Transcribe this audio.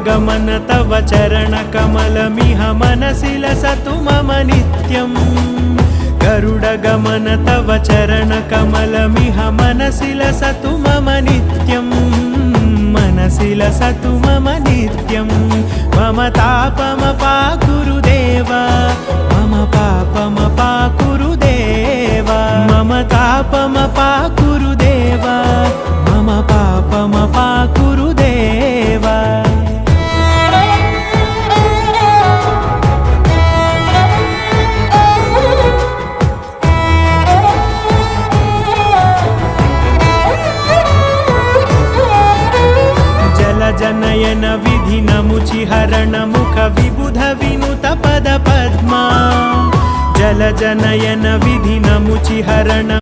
गरुडगमन तव चरणकमलमिह मनसि लसतु मम नित्यम् गरुडगमन तव चरणकमलमिह मनसि लसतु मम नित्यम् मनसि लसतु मम नित्यम् मम तापमपाकुरुदेव मम पापमपाकुरुदेव मम तापमपाकुरुदेव मम पापमपाकुरुदेव जनयन विधिनमुचिहरण मुख विबुध विनुत पद पद्मा जल जनयन विधिनमुचिहरण